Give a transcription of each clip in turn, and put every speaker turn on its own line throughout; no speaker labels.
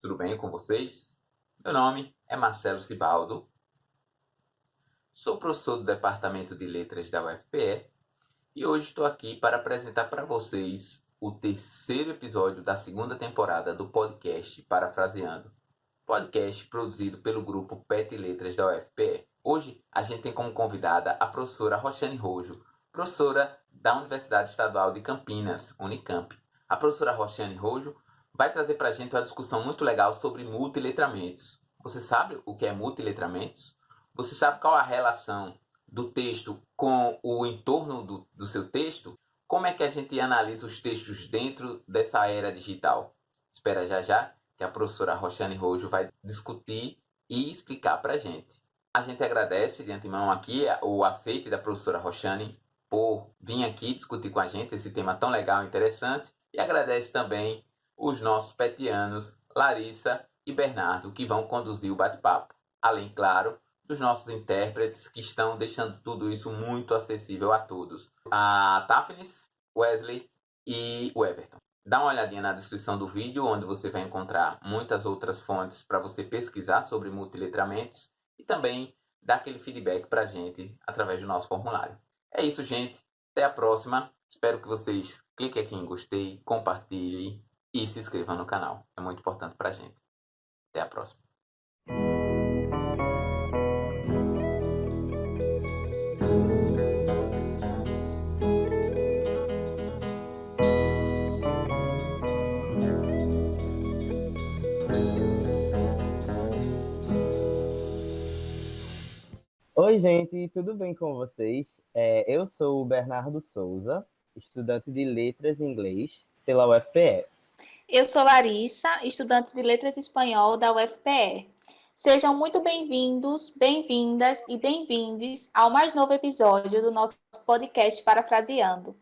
tudo bem com vocês? Meu nome é Marcelo Cibaldo, sou professor do Departamento de Letras da UFPE e hoje estou aqui para apresentar para vocês o terceiro episódio da segunda temporada do podcast Parafraseando, podcast produzido pelo grupo PET Letras da UFPE. Hoje a gente tem como convidada a professora Roxane Rojo, professora da Universidade Estadual de Campinas, Unicamp. A professora Roxane Rojo vai trazer para a gente uma discussão muito legal sobre multiletramentos. Você sabe o que é multiletramentos? Você sabe qual a relação do texto com o entorno do seu texto? Como é que a gente analisa os textos dentro dessa era digital? Espera já que a professora Roxane Rojo vai discutir e explicar para a gente. A gente agradece de antemão aqui o aceite da professora Roxane por vir aqui discutir com a gente esse tema tão legal e interessante, e agradece também os nossos petianos, Larissa e Bernardo, que vão conduzir o bate-papo. Além, claro, dos nossos intérpretes, que estão deixando tudo isso muito acessível a todos. A Daphnis, Wesley e o Everton. Dá uma olhadinha na descrição do vídeo, onde você vai encontrar muitas outras fontes para você pesquisar sobre multiletramentos e também dar aquele feedback para a gente através do nosso formulário. É isso, gente. Até a próxima. Espero que vocês cliquem aqui em gostei, compartilhem e se inscrevam no canal. É muito importante para a gente. Até a próxima.
Oi, gente, tudo bem com vocês? Eu sou o Bernardo Souza, estudante de Letras em Inglês pela UFPE.
Eu sou Larissa, estudante de Letras Espanhol da UFPE. Sejam muito bem-vindos, bem-vindas e bem-vindes ao mais novo episódio do nosso podcast Parafraseando.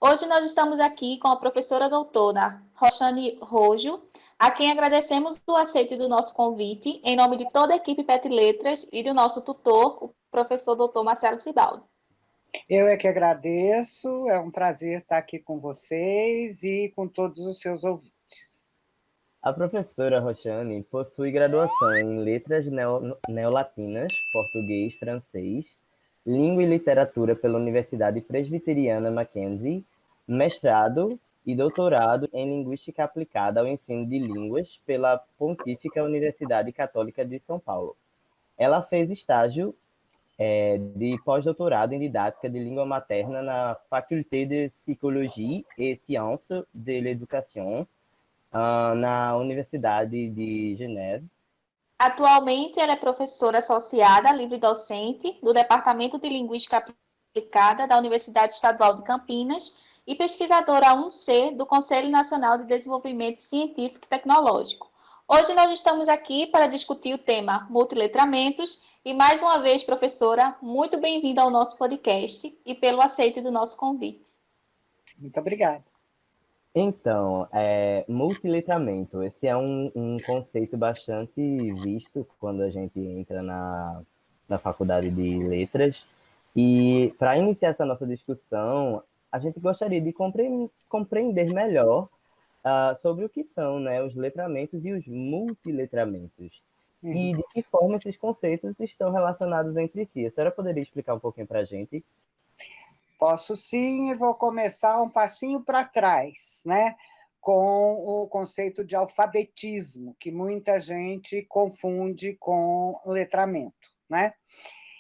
Hoje nós estamos aqui com a professora doutora Roxane Rojo, a quem agradecemos o aceite do nosso convite, em nome de toda a equipe PET Letras e do nosso tutor, o professor doutor Marcelo Cibaldo.
Eu é que agradeço, é um prazer estar aqui com vocês e com todos os seus ouvintes.
A professora Roxane possui graduação em Letras Neolatinas, Português, Francês, Língua e Literatura pela Universidade Presbiteriana Mackenzie, mestrado e doutorado em Linguística Aplicada ao Ensino de Línguas pela Pontífica Universidade Católica de São Paulo. Ela fez estágio de pós-doutorado em Didática de Língua Materna na Faculté de Psychologie et Sciences de l'Éducation, na Universidade de Geneve.
Atualmente, ela é professora associada livre-docente do Departamento de Linguística Aplicada da Universidade Estadual de Campinas e pesquisadora 1C do Conselho Nacional de Desenvolvimento Científico e Tecnológico. Hoje nós estamos aqui para discutir o tema multiletramentos e, mais uma vez, professora, muito bem-vinda ao nosso podcast e pelo aceite do nosso convite.
Muito obrigada.
Então, multiletramento, esse é um conceito bastante visto quando a gente entra na faculdade de letras. E para iniciar essa nossa discussão, a gente gostaria de compreender melhor sobre o que são, né, os letramentos e os multiletramentos. E de que forma esses conceitos estão relacionados entre si. A senhora poderia explicar um pouquinho para a gente?
Posso sim, e vou começar um passinho para trás, né? Com o conceito de alfabetismo, que muita gente confunde com letramento, né?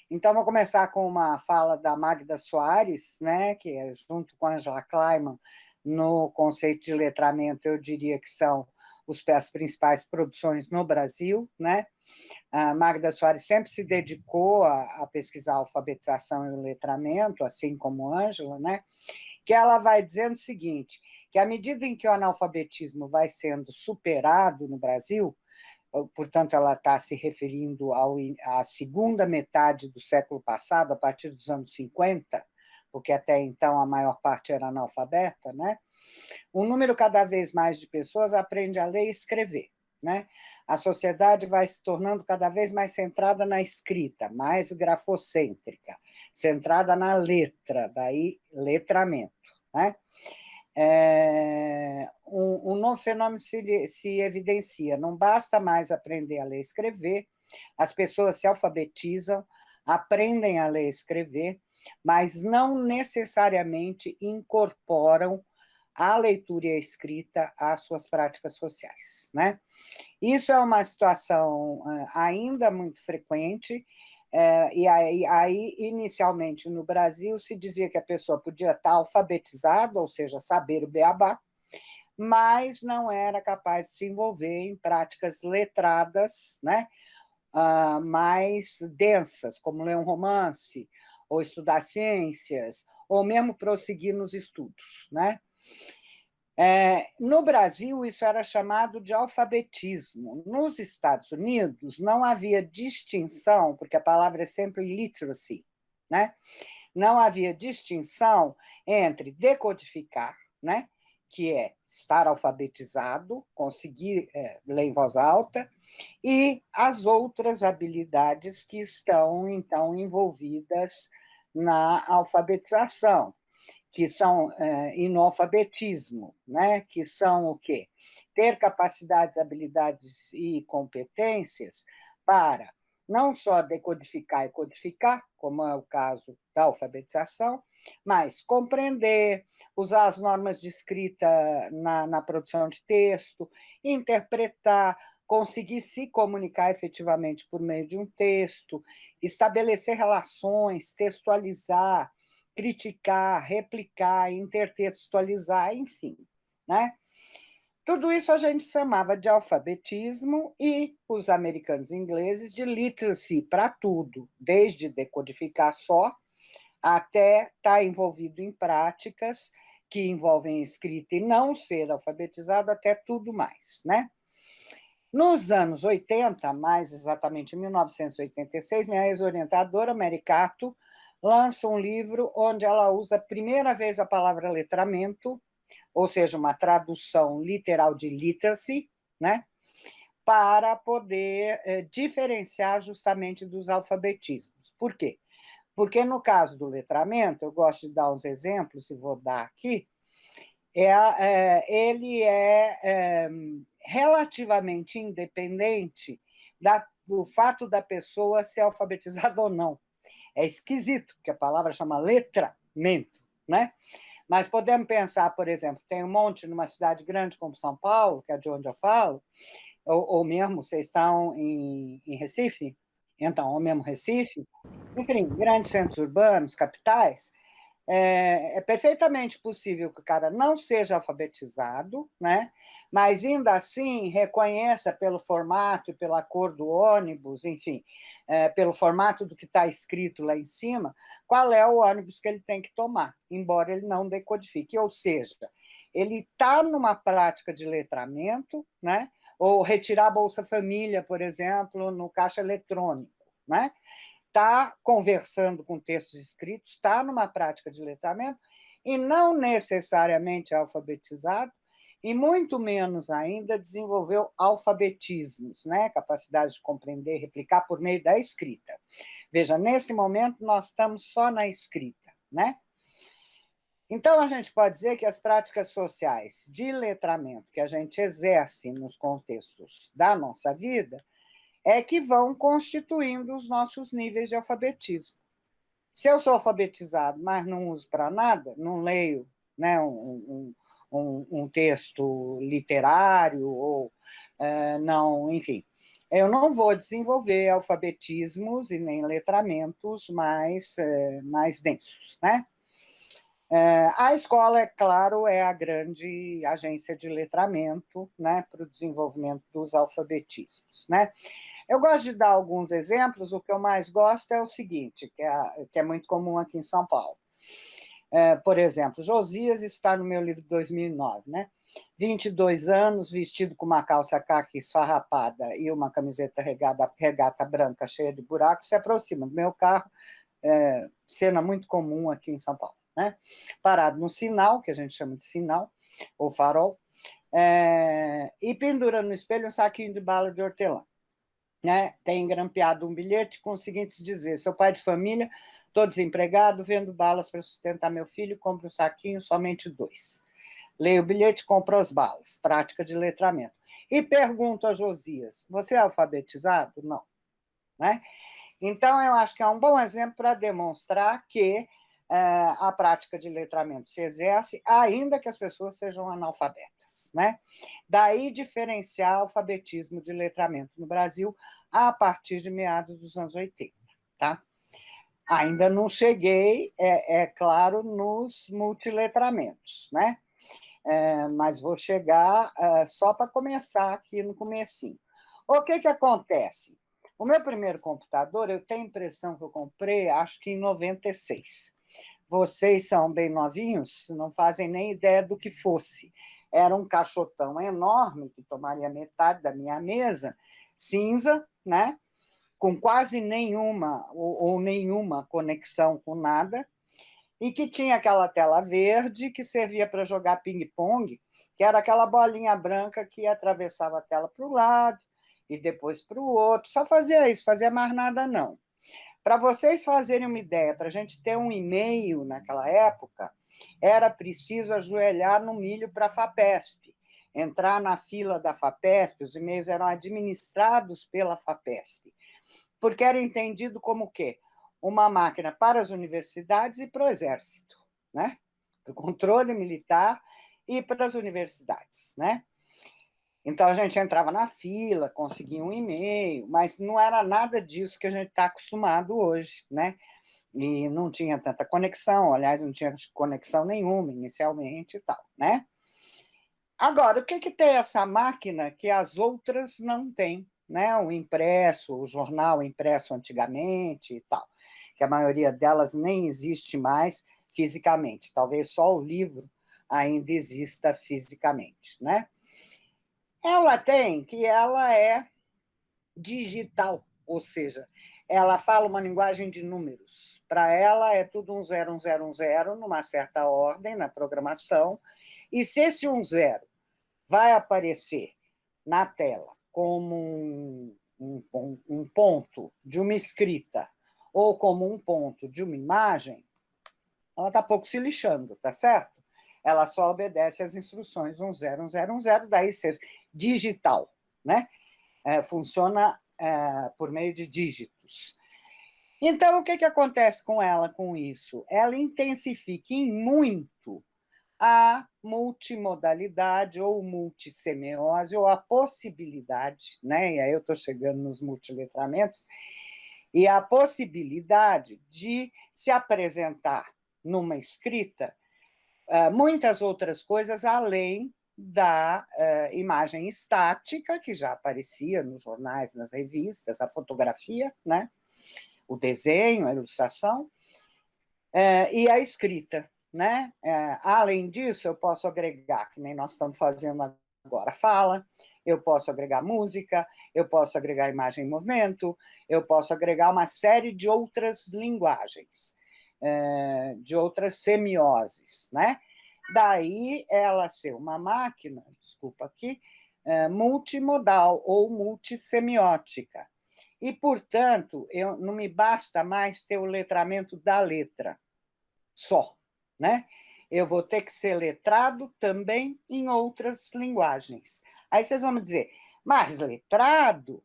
Então, vou começar com uma fala da Magda Soares, né? Que é junto com a Angela Kleiman, no conceito de letramento, eu diria que são as principais produções no Brasil, né? A Magda Soares sempre se dedicou a pesquisar a alfabetização e o letramento, assim como Ângela, né? Que ela vai dizendo o seguinte, que à medida em que o analfabetismo vai sendo superado no Brasil, portanto, ela está se referindo à segunda metade do século passado, a partir dos anos 50, porque até então a maior parte era analfabeta, né? Um número cada vez mais de pessoas aprende a ler e escrever, né? A sociedade vai se tornando cada vez mais centrada na escrita, mais grafocêntrica, centrada na letra, daí letramento, né? um novo fenômeno se evidencia. Não basta mais aprender a ler e escrever, as pessoas se alfabetizam, aprendem a ler e escrever, mas não necessariamente incorporam a leitura e a escrita às suas práticas sociais, né? Isso é uma situação ainda muito frequente, e aí, inicialmente, no Brasil, se dizia que a pessoa podia estar alfabetizada, ou seja, saber o beabá, mas não era capaz de se envolver em práticas letradas, né? Mais densas, como ler um romance, ou estudar ciências, ou mesmo prosseguir nos estudos, né? No Brasil, isso era chamado de alfabetismo. Nos Estados Unidos, não havia distinção, porque a palavra é sempre literacy, né? Não havia distinção entre decodificar, né? Que é estar alfabetizado, conseguir ler em voz alta, e as outras habilidades que estão, então, envolvidas na alfabetização, que são analfabetismo, né? Que são o quê? Ter capacidades, habilidades e competências para não só decodificar e codificar, como é o caso da alfabetização, mas compreender, usar as normas de escrita na produção de texto, interpretar, conseguir se comunicar efetivamente por meio de um texto, estabelecer relações, textualizar, criticar, replicar, intertextualizar, enfim, né? Tudo isso a gente chamava de alfabetismo e os americanos e ingleses de literacy para tudo, desde decodificar só até estar envolvido em práticas que envolvem escrita e não ser alfabetizado, até tudo mais, né? Nos anos 80, mais exatamente em 1986, minha ex-orientadora, Mary Cato, lança um livro onde ela usa a primeira vez a palavra letramento, ou seja, uma tradução literal de literacy, né, para poder diferenciar justamente dos alfabetismos. Por quê? Porque no caso do letramento, eu gosto de dar uns exemplos, e vou dar aqui, ele é relativamente independente do fato da pessoa ser alfabetizada ou não. É esquisito, porque a palavra chama letramento, né? Mas podemos pensar, por exemplo, tem um monte numa cidade grande como São Paulo, que é de onde eu falo, ou mesmo vocês estão em Recife? Então, ou mesmo Recife, enfim, grandes centros urbanos, capitais, é perfeitamente possível que o cara não seja alfabetizado, né? Mas ainda assim reconheça pelo formato e pela cor do ônibus, enfim, pelo formato do que está escrito lá em cima, qual é o ônibus que ele tem que tomar, embora ele não decodifique. Ou seja, ele está numa prática de letramento, né? Ou retirar a Bolsa Família, por exemplo, no caixa eletrônico, né? Está conversando com textos escritos, está numa prática de letramento, e não necessariamente é alfabetizado, e muito menos ainda desenvolveu alfabetismos, né? Capacidade de compreender e replicar por meio da escrita. Veja, nesse momento nós estamos só na escrita, né? Então, a gente pode dizer que as práticas sociais de letramento que a gente exerce nos contextos da nossa vida é que vão constituindo os nossos níveis de alfabetismo. Se eu sou alfabetizado, mas não uso para nada, não leio, né, um texto literário, ou não, enfim, eu não vou desenvolver alfabetismos e nem letramentos mais densos, né? A escola, é claro, é a grande agência de letramento, né, para o desenvolvimento dos alfabetismos, né? Eu gosto de dar alguns exemplos, o que eu mais gosto é o seguinte, que é muito comum aqui em São Paulo. Por exemplo, Josias, isso está no meu livro de 2009, né? 22 anos, vestido com uma calça caqui esfarrapada e uma camiseta regata branca cheia de buracos, se aproxima do meu carro, cena muito comum aqui em São Paulo, né? Parado no sinal, que a gente chama de sinal, ou farol, e pendura no espelho um saquinho de bala de hortelã. Né? Tem grampeado um bilhete com o seguinte dizer: sou pai de família, estou desempregado, vendo balas para sustentar meu filho, compro um saquinho, somente 2. Leio o bilhete, compro as balas. Prática de letramento. E pergunto a Josias, você é alfabetizado? Não. Né? Então, eu acho que é um bom exemplo para demonstrar que a prática de letramento se exerce, ainda que as pessoas sejam analfabetas. Né? Daí diferenciar alfabetismo de letramento no Brasil a partir de meados dos anos 80. Tá? Ainda não cheguei, é claro, nos multiletramentos, né? Mas vou chegar só para começar aqui no comecinho. O que acontece? O meu primeiro computador, eu tenho a impressão que eu comprei, acho que em 96. Vocês são bem novinhos, não fazem nem ideia do que fosse. Era um caixotão enorme, que tomaria metade da minha mesa, cinza, né? Com quase nenhuma ou nenhuma conexão com nada, e que tinha aquela tela verde que servia para jogar ping-pong, que era aquela bolinha branca que atravessava a tela para o lado e depois para o outro. Só fazia isso, fazia mais nada, não. Para vocês fazerem uma ideia, para a gente ter um e-mail naquela época, era preciso ajoelhar no milho para a FAPESP, entrar na fila da FAPESP, os e-mails eram administrados pela FAPESP, porque era entendido como o quê? Uma máquina para as universidades e para o Exército, né? Para o controle militar e para as universidades, né? Então, a gente entrava na fila, conseguia um e-mail, mas não era nada disso que a gente está acostumado hoje, né? E não tinha tanta conexão, aliás, não tinha conexão nenhuma inicialmente e tal, né? Agora, o que tem essa máquina que as outras não têm? Né? O impresso, o jornal impresso antigamente e tal, que a maioria delas nem existe mais fisicamente, talvez só o livro ainda exista fisicamente, né? Ela tem que ela é digital, ou seja, ela fala uma linguagem de números. Para ela é tudo um zero, numa certa ordem na programação, e se esse 10 vai aparecer na tela como um ponto de uma escrita ou como um ponto de uma imagem, ela está pouco se lixando, tá certo? Ela só obedece às instruções 10, daí ser digital, né? Funciona por meio de dígitos. Então, o que acontece com ela com isso? Ela intensifica em muito a multimodalidade ou multissemiose, ou a possibilidade, né? E aí eu estou chegando nos multiletramentos, e a possibilidade de se apresentar numa escrita muitas outras coisas além da imagem estática, que já aparecia nos jornais, nas revistas, a fotografia, né? O desenho, a ilustração, e a escrita. Né? Além disso, eu posso agregar, que nem nós estamos fazendo agora, fala, eu posso agregar música, eu posso agregar imagem em movimento, eu posso agregar uma série de outras linguagens, de outras semioses, né? Daí ela ser uma máquina, desculpa aqui, multimodal ou multissemiótica. E, portanto, não me basta mais ter o letramento da letra só. Né? Eu vou ter que ser letrado também em outras linguagens. Aí vocês vão me dizer, mas letrado,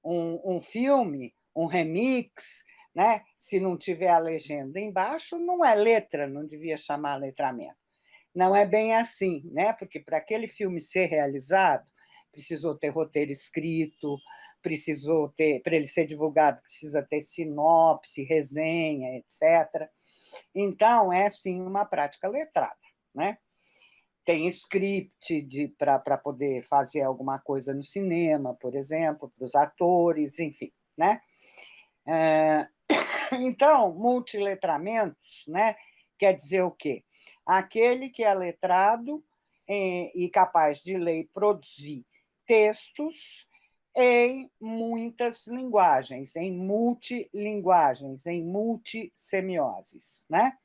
um filme, um remix, né? Se não tiver a legenda embaixo, não é letra, não devia chamar letramento. Não é bem assim, né? Porque para aquele filme ser realizado, precisou ter roteiro escrito, precisou ter, para ele ser divulgado, precisa ter sinopse, resenha, etc. Então, é sim uma prática letrada, né? Tem script para poder fazer alguma coisa no cinema, por exemplo, para os atores, enfim, né? Então, multiletramentos, né? Quer dizer o quê? Aquele que é letrado e capaz de ler e produzir textos em muitas linguagens, em multilinguagens, em multissemioses, né?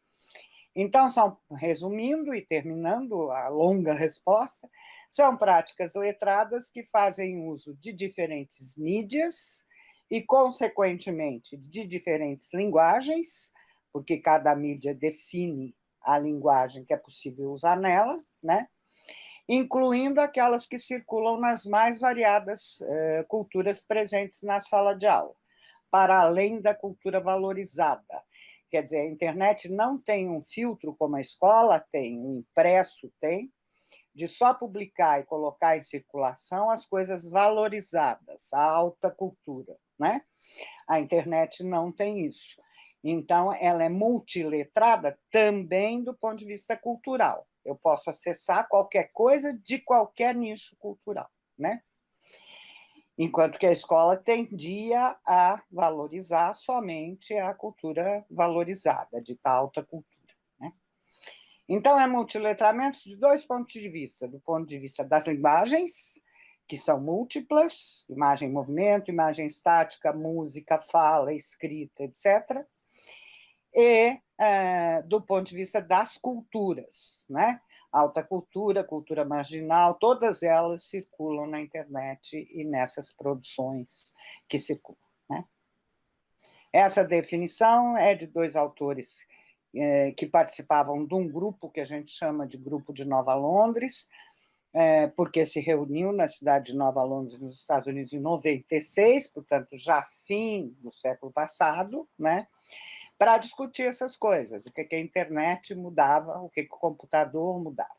Então, resumindo e terminando a longa resposta, são práticas letradas que fazem uso de diferentes mídias e, consequentemente, de diferentes linguagens, porque cada mídia define a linguagem que é possível usar nela, né? incluindo aquelas que circulam nas mais variadas culturas presentes na sala de aula, para além da cultura valorizada. Quer dizer, a internet não tem um filtro como a escola tem, o impresso tem, de só publicar e colocar em circulação as coisas valorizadas, a alta cultura, né? A internet não tem isso. Então, ela é multiletrada também do ponto de vista cultural. Eu posso acessar qualquer coisa de qualquer nicho cultural, né? Enquanto que a escola tendia a valorizar somente a cultura valorizada, de alta cultura. Então, é multiletramento de dois pontos de vista. Do ponto de vista das linguagens, que são múltiplas, imagem, movimento, imagem estática, música, fala, escrita, etc. E do ponto de vista das culturas, né? Alta cultura, cultura marginal, todas elas circulam na internet e nessas produções que circulam, né? Essa definição é de dois autores que participavam de um grupo que a gente chama de Grupo de Nova Londres, porque se reuniu na cidade de Nova Londres, nos Estados Unidos, em 96, portanto, já fim do século passado, né, para discutir essas coisas, o que a internet mudava, o que o computador mudava,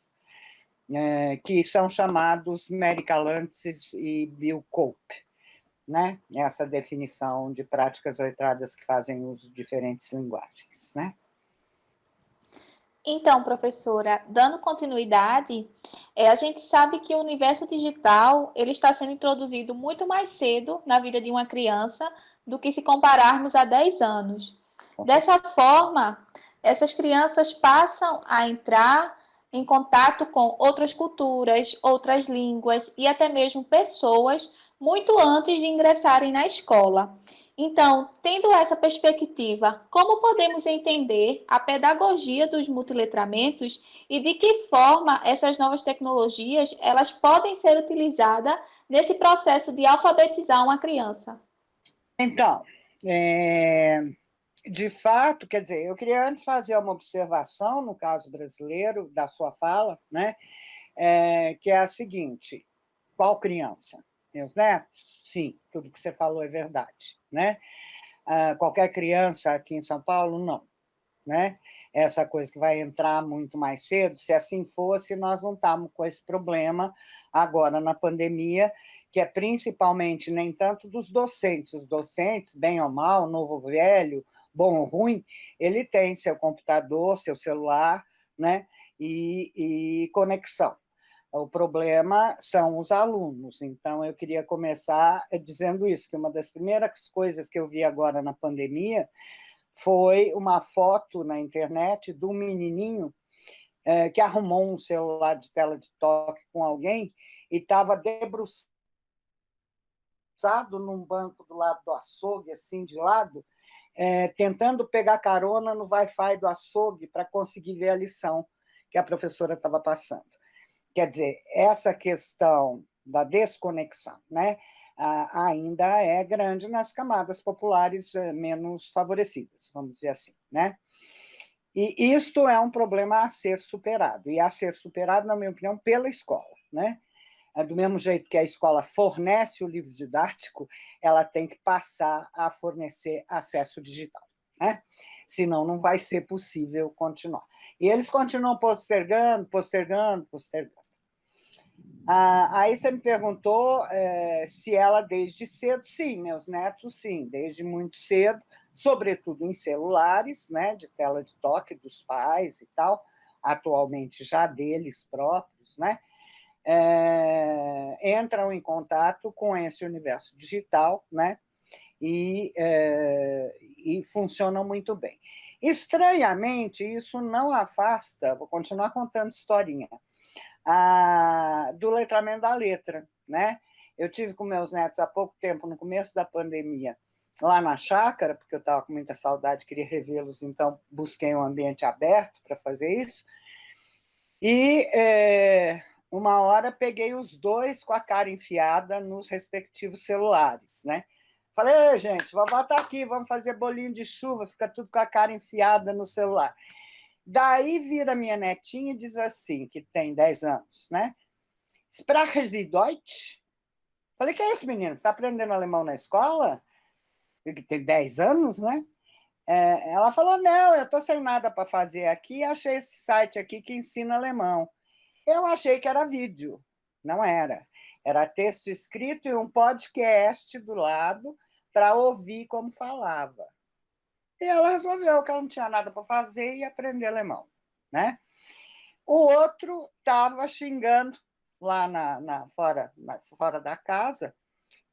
que são chamados Mary Galantis e Bill Cope, né, essa definição de práticas letradas que fazem uso de diferentes linguagens, né.
Então, professora, dando continuidade, a gente sabe que o universo digital ele está sendo introduzido muito mais cedo na vida de uma criança do que se compararmos a 10 anos. Dessa forma, essas crianças passam a entrar em contato com outras culturas, outras línguas e até mesmo pessoas muito antes de ingressarem na escola. Então, tendo essa perspectiva, como podemos entender a pedagogia dos multiletramentos e de que forma essas novas tecnologias elas podem ser utilizadas nesse processo de alfabetizar uma criança?
Então, de fato, quer dizer, eu queria antes fazer uma observação, no caso brasileiro, da sua fala, né, que é a seguinte: qual criança? Meus netos? Sim, tudo que você falou é verdade, né? Qualquer criança aqui em São Paulo, não, né? Essa coisa que vai entrar muito mais cedo, se assim fosse, nós não estamos com esse problema agora na pandemia, que é principalmente nem tanto dos docentes. Os docentes, bem ou mal, novo ou velho, bom ou ruim, ele tem seu computador, seu celular, né? E conexão. O problema são os alunos. Então, eu queria começar dizendo isso, que uma das primeiras coisas que eu vi agora na pandemia foi uma foto na internet de um menininho que arrumou um celular de tela de toque com alguém e estava debruçado num banco do lado do açougue, assim, de lado, tentando pegar carona no Wi-Fi do açougue para conseguir ver a lição que a professora estava passando. Quer dizer, essa questão da desconexão, né, ainda é grande nas camadas populares menos favorecidas, vamos dizer assim, né? E isto é um problema a ser superado, e a ser superado, na minha opinião, pela escola, né? Do mesmo jeito que a escola fornece o livro didático, ela tem que passar a fornecer acesso digital, né? Senão não vai ser possível continuar. E eles continuam postergando. Aí você me perguntou se ela desde cedo. Sim, meus netos, sim, desde muito cedo, sobretudo em celulares, né, de tela de toque dos pais e tal, atualmente já deles próprios, né, entram em contato com esse universo digital, né, e funcionam muito bem. Estranhamente, isso não afasta, vou continuar contando historinha, do letramento da letra, né? Eu tive com meus netos há pouco tempo, no começo da pandemia, lá na chácara, porque eu estava com muita saudade, queria revê-los, então busquei um ambiente aberto para fazer isso. E uma hora peguei os dois com a cara enfiada nos respectivos celulares, né? Falei, gente, vovó está aqui, vamos fazer bolinho de chuva, fica tudo com a cara enfiada no celular. Daí vira minha netinha e diz assim, que tem 10 anos, né? Sprachen Sie Deutsch? Falei, que é isso, menina? Você está aprendendo alemão na escola? Que tem 10 anos, né? Ela falou, não, eu estou sem nada para fazer aqui, achei esse site aqui que ensina alemão. Eu achei que era vídeo, não era. Era texto escrito e um podcast do lado para ouvir como falava. E ela resolveu que ela não tinha nada para fazer e aprender alemão, né? O outro estava xingando lá fora da casa,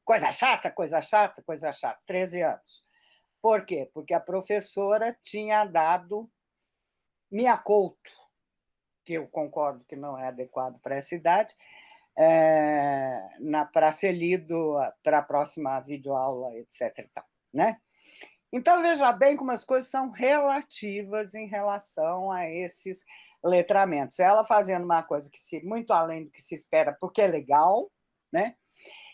coisa chata, coisa chata, coisa chata, 13 anos. Por quê? Porque a professora tinha dado mia couto, que eu concordo que não é adequado para essa idade, para ser lido para a próxima videoaula, etc. E tal, né? Então, veja bem como as coisas são relativas em relação a esses letramentos. Ela fazendo uma coisa que muito além do que se espera, porque é legal, né?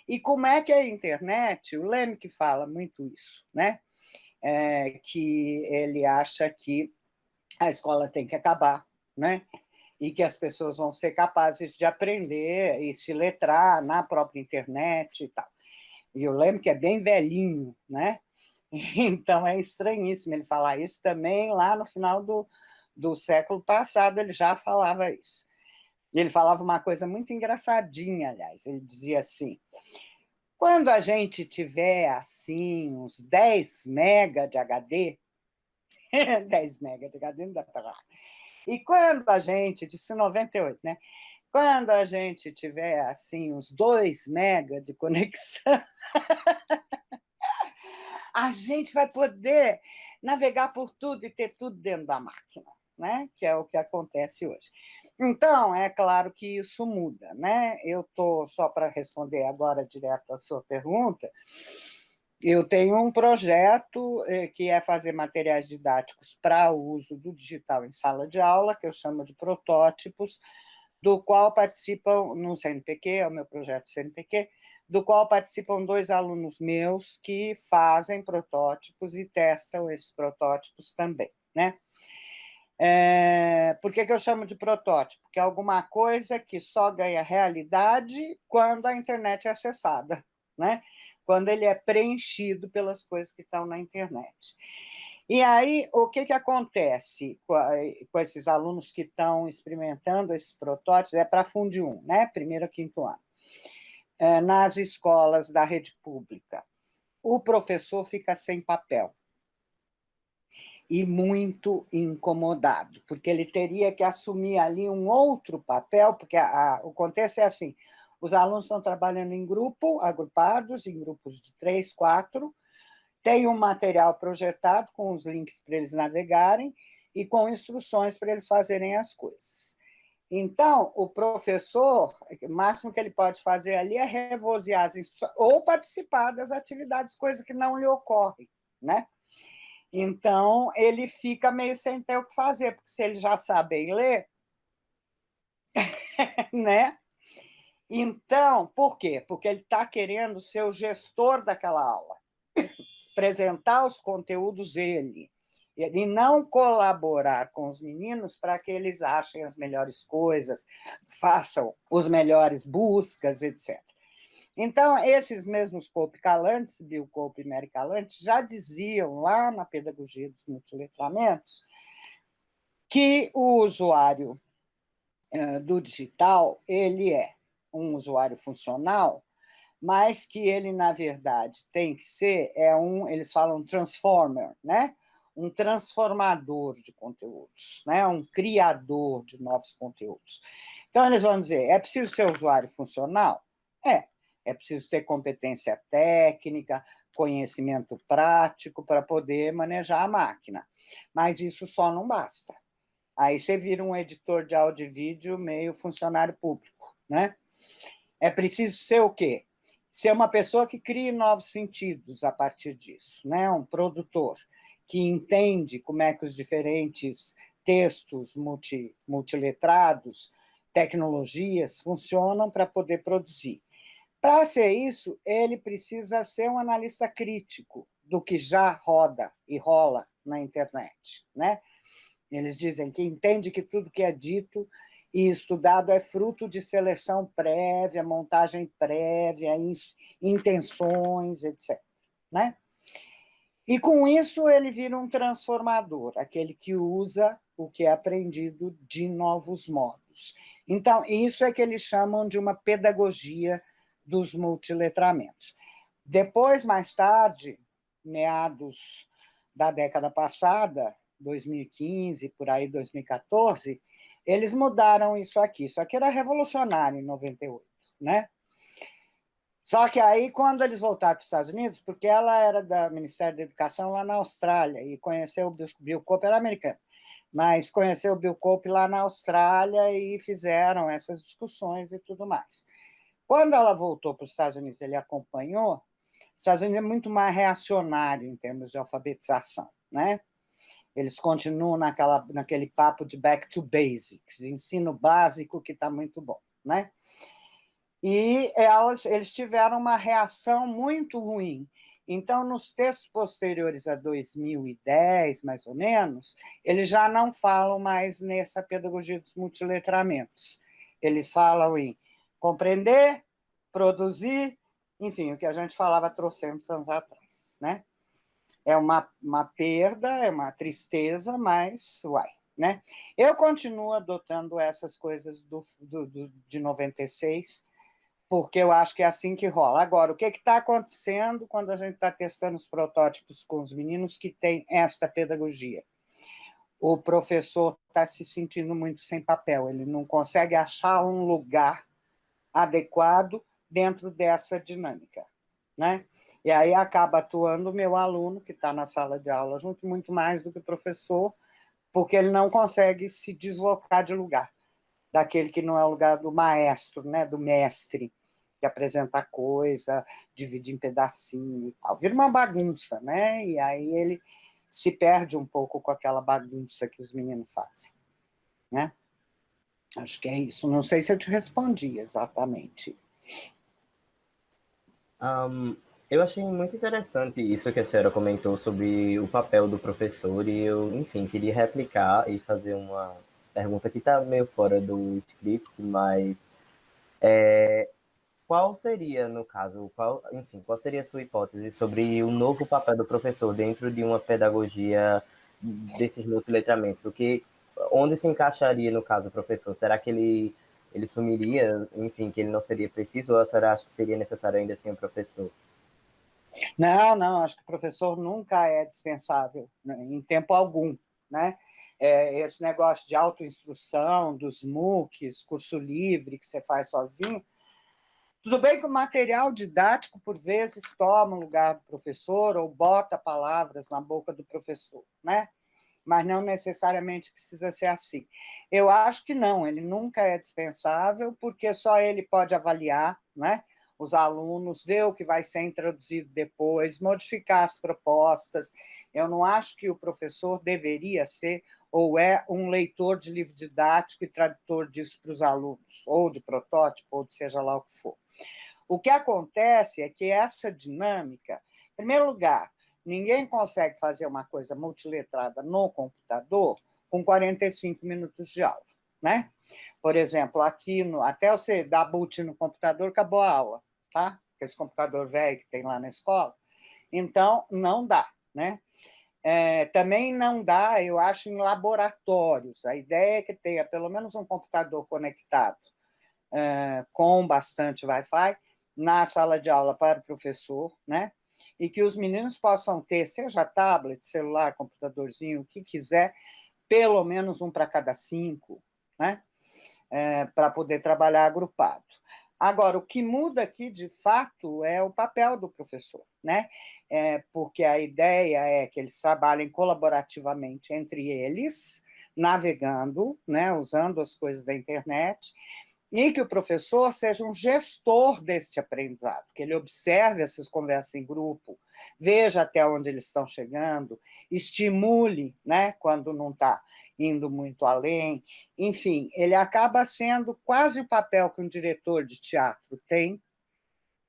E como é que a internet, o Leme que fala muito isso, né? Que ele acha que a escola tem que acabar, né? E que as pessoas vão ser capazes de aprender e se letrar na própria internet e tal. E o Leme que é bem velhinho, né? Então, é estranhíssimo ele falar isso também. Lá no final do século passado, ele já falava isso. E ele falava uma coisa muito engraçadinha, aliás. Ele dizia assim, quando a gente tiver, assim, uns 10 mega de HD, 10 mega de HD não dá para lá. E quando a gente, disse 98, né? Quando a gente tiver, assim, uns 2 mega de conexão, a gente vai poder navegar por tudo e ter tudo dentro da máquina, né? Que é o que acontece hoje. Então, é claro que isso muda, né? Eu estou, só para responder agora direto à sua pergunta, eu tenho um projeto que é fazer materiais didáticos para o uso do digital em sala de aula, que eu chamo de protótipos, do qual participam, no CNPq, é o meu projeto CNPq, do qual participam 2 alunos meus que fazem protótipos e testam esses protótipos também, né? Por que eu chamo de protótipo? Porque é alguma coisa que só ganha realidade quando a internet é acessada, né? Quando ele é preenchido pelas coisas que estão na internet. E aí, o que acontece com esses alunos que estão experimentando esses protótipos? É para Fundi 1, né? Primeiro a quinto ano. Nas escolas da rede pública, o professor fica sem papel e muito incomodado, porque ele teria que assumir ali um outro papel, porque o contexto é assim, os alunos estão trabalhando em grupo, agrupados, em grupos de 3, 4, tem um material projetado com os links para eles navegarem e com instruções para eles fazerem as coisas. Então, o professor, o máximo que ele pode fazer ali é revozear as instruções ou participar das atividades, coisa que não lhe ocorre, né? Então, ele fica meio sem ter o que fazer, porque se eles já sabem ler, né? Então, por quê? Porque ele está querendo ser o gestor daquela aula, apresentar os conteúdos ele, e não colaborar com os meninos para que eles achem as melhores coisas, façam os melhores buscas, etc. Então, esses mesmos Cope Calantes, Bill Cope e Mary Calantes, já diziam lá na pedagogia dos multiletramentos que o usuário do digital, ele é um usuário funcional, mas que ele, na verdade, tem que ser, eles falam transformer, né? Um transformador de conteúdos, né? Um criador de novos conteúdos. Então, eles vão dizer, é preciso ser usuário funcional? É preciso ter competência técnica, conhecimento prático para poder manejar a máquina. Mas isso só não basta. Aí você vira um editor de áudio e vídeo meio funcionário público, né? É preciso ser o quê? Ser uma pessoa que crie novos sentidos a partir disso, né? Um produtor que entende como é que os diferentes textos multiletrados, tecnologias funcionam para poder produzir. Para ser isso, ele precisa ser um analista crítico do que já roda e rola na internet, né? Eles dizem que entende que tudo que é dito e estudado é fruto de seleção prévia, montagem prévia, intenções, etc. Né? E, com isso, ele vira um transformador, aquele que usa o que é aprendido de novos modos. Então, isso é que eles chamam de uma pedagogia dos multiletramentos. Depois, mais tarde, meados da década passada, 2015, por aí 2014, eles mudaram isso aqui. Isso aqui era revolucionário em 98, né? Só que aí, quando eles voltaram para os Estados Unidos, porque ela era do Ministério da Educação lá na Austrália, e conheceu o Bill Cope, ela é americana, mas conheceu o Bill Cope lá na Austrália e fizeram essas discussões e tudo mais. Quando ela voltou para os Estados Unidos, ele acompanhou. Os Estados Unidos é muito mais reacionário em termos de alfabetização, né? Eles continuam naquele papo de back to basics, ensino básico que está muito bom, né? E eles tiveram uma reação muito ruim. Então, nos textos posteriores a 2010, mais ou menos, eles já não falam mais nessa pedagogia dos multiletramentos. Eles falam em compreender, produzir, enfim, o que a gente falava trocentos anos atrás, né? É uma perda, é uma tristeza, mas uai, né? Eu continuo adotando essas coisas de 96, porque eu acho que é assim que rola. Agora, o que está acontecendo quando a gente está testando os protótipos com os meninos que têm essa pedagogia? O professor está se sentindo muito sem papel, ele não consegue achar um lugar adequado dentro dessa dinâmica, né? E aí acaba atuando o meu aluno, que está na sala de aula junto, muito mais do que o professor, porque ele não consegue se deslocar de lugar, daquele que não é o lugar do maestro, né? Do mestre, que apresenta a coisa, divide em pedacinho e tal. Vira uma bagunça, né? E aí ele se perde um pouco com aquela bagunça que os meninos fazem, né? Acho que é isso. Não sei se eu te respondi exatamente.
Eu achei muito interessante isso que a senhora comentou sobre o papel do professor e eu, enfim, queria replicar e fazer uma pergunta que está meio fora do script, mas qual seria, no caso, qual seria a sua hipótese sobre o novo papel do professor dentro de uma pedagogia desses multiletramentos? Onde se encaixaria, no caso, o professor? Será que ele sumiria, enfim, que ele não seria preciso, ou a senhora acha que seria necessário ainda assim um professor?
Não, acho que o professor nunca é dispensável, né, em tempo algum, né? Esse negócio de autoinstrução, dos MOOCs, curso livre que você faz sozinho, tudo bem que o material didático, por vezes, toma o lugar do professor ou bota palavras na boca do professor, né? Mas não necessariamente precisa ser assim. Eu acho que não, ele nunca é dispensável, porque só ele pode avaliar, né? Os alunos, ver o que vai ser introduzido depois, modificar as propostas. Eu não acho que o professor deveria ser ou é um leitor de livro didático e tradutor disso para os alunos, ou de protótipo, ou de seja lá o que for. O que acontece é que essa dinâmica, em primeiro lugar, ninguém consegue fazer uma coisa multiletrada no computador com 45 minutos de aula, né? Por exemplo, aqui, até você dar boot no computador, acabou a aula, tá? Esse computador velho que tem lá na escola. Então, não dá, né? Também não dá, eu acho, em laboratórios. A ideia é que tenha pelo menos um computador conectado com bastante Wi-Fi na sala de aula para o professor, né? E que os meninos possam ter, seja tablet, celular, computadorzinho, o que quiser, pelo menos um para cada 5, né? Para poder trabalhar agrupado. Agora, o que muda aqui, de fato, é o papel do professor, né? Porque a ideia é que eles trabalhem colaborativamente entre eles, navegando, né? Usando as coisas da internet, e que o professor seja um gestor deste aprendizado, que ele observe essas conversas em grupo, veja até onde eles estão chegando, estimule, né, quando não está indo muito além. Enfim, ele acaba sendo quase o papel que um diretor de teatro tem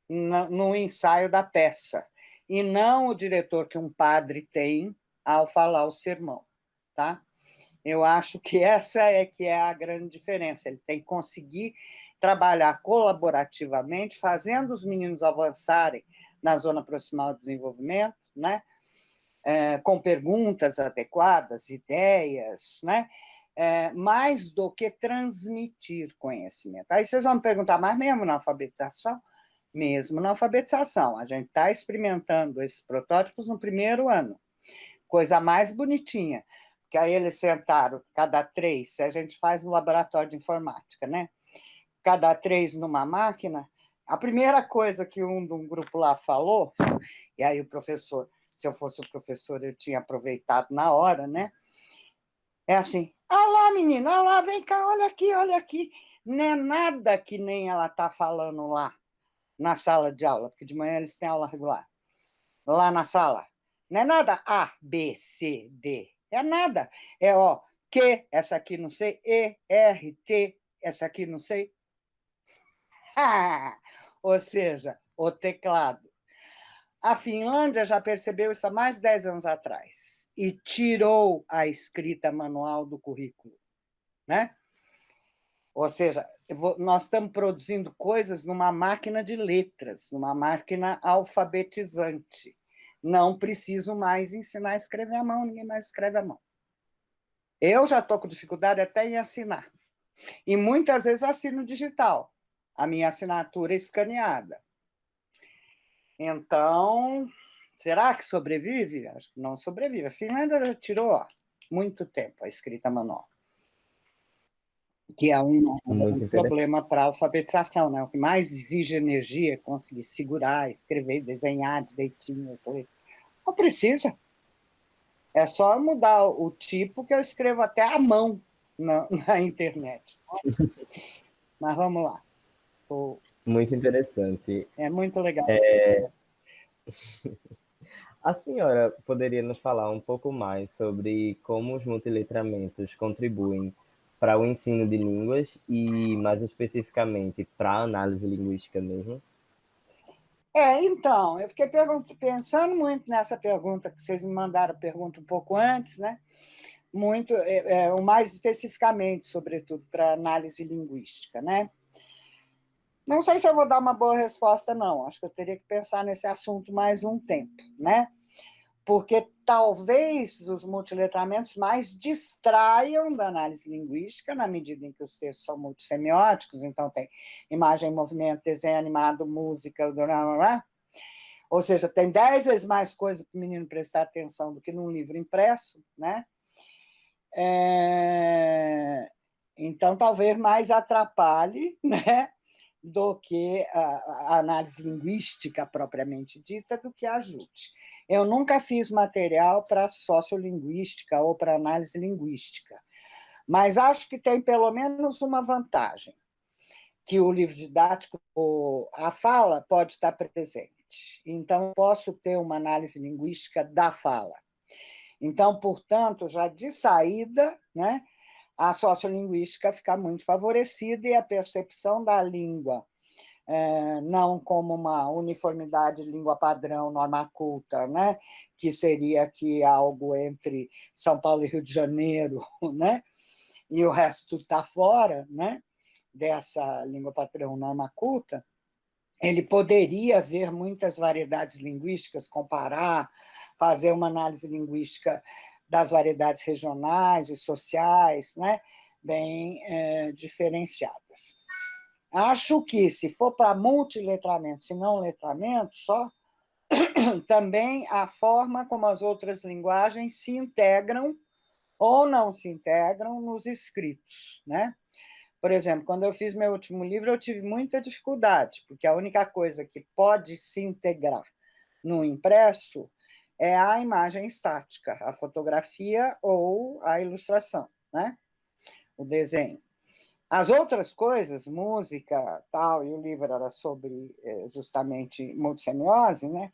no ensaio da peça, e não o diretor que um padre tem ao falar o sermão, tá? Eu acho que essa é que é a grande diferença. Ele tem que conseguir trabalhar colaborativamente, fazendo os meninos avançarem na zona proximal do desenvolvimento, né? Com perguntas adequadas, ideias, né? Mais do que transmitir conhecimento. Aí vocês vão me perguntar, mas mesmo na alfabetização? Mesmo na alfabetização. A gente está experimentando esses protótipos no primeiro ano. Coisa mais bonitinha, que aí eles sentaram, cada 3, a gente faz no laboratório de informática, né? Cada 3 numa máquina. A primeira coisa que de um grupo lá falou, e aí o professor, se eu fosse o professor, eu tinha aproveitado na hora, né? É assim, ah lá, menina, ah lá, vem cá, olha aqui, olha aqui. Não é nada que nem ela está falando lá na sala de aula, porque de manhã eles têm aula regular. Lá na sala. Não é nada A, B, C, D. É nada. É ó, Q, essa aqui não sei, E, R, T, essa aqui não sei. Ou seja, o teclado. A Finlândia já percebeu isso há mais de 10 anos atrás e tirou a escrita manual do currículo, né? Ou seja, nós estamos produzindo coisas numa máquina de letras, numa máquina alfabetizante. Não preciso mais ensinar a escrever à mão, ninguém mais escreve à mão. Eu já estou com dificuldade até em assinar. E muitas vezes assino digital, a minha assinatura é escaneada. Então, será que sobrevive? Acho que não sobrevive. A Finlândia já tirou muito tempo a escrita manual, que é um problema para a alfabetização, né? O que mais exige energia é conseguir segurar, escrever, desenhar direitinho. Não precisa. É só mudar o tipo que eu escrevo até à mão na internet. Mas vamos lá.
Muito interessante.
É muito legal.
A senhora poderia nos falar um pouco mais sobre como os multiletramentos contribuem para o ensino de línguas e, mais especificamente, para a análise linguística mesmo?
Então, eu fiquei pensando muito nessa pergunta, que vocês me mandaram a pergunta um pouco antes, né? Muito, o mais especificamente, sobretudo, para análise linguística, né? Não sei se eu vou dar uma boa resposta, não. Acho que eu teria que pensar nesse assunto mais um tempo, né? Porque talvez os multiletramentos mais distraiam da análise linguística, na medida em que os textos são multissemióticos, então tem imagem, movimento, desenho animado, música, ou seja, tem 10 vezes mais coisa para o menino prestar atenção do que num livro impresso, né? Então, talvez mais atrapalhe, né? Do que a análise linguística propriamente dita, do que ajude. Eu nunca fiz material para sociolinguística ou para análise linguística, mas acho que tem pelo menos uma vantagem, que o livro didático, a fala pode estar presente. Então, posso ter uma análise linguística da fala. Então, portanto, já de saída, né, a sociolinguística fica muito favorecida e a percepção da língua, não como uma uniformidade de língua padrão, norma culta, né, que seria aqui algo entre São Paulo e Rio de Janeiro, né, e o resto está fora, né, dessa língua padrão, norma culta. Ele poderia ver muitas variedades linguísticas, comparar, fazer uma análise linguística das variedades regionais e sociais, né, bem diferenciadas. Acho que, se for para multiletramento, se não letramento só, também a forma como as outras linguagens se integram ou não se integram nos escritos, né? Por exemplo, quando eu fiz meu último livro, eu tive muita dificuldade, porque a única coisa que pode se integrar no impresso é a imagem estática, a fotografia ou a ilustração, né? O desenho. As outras coisas, música, tal, e o livro era sobre justamente multissemiose, né?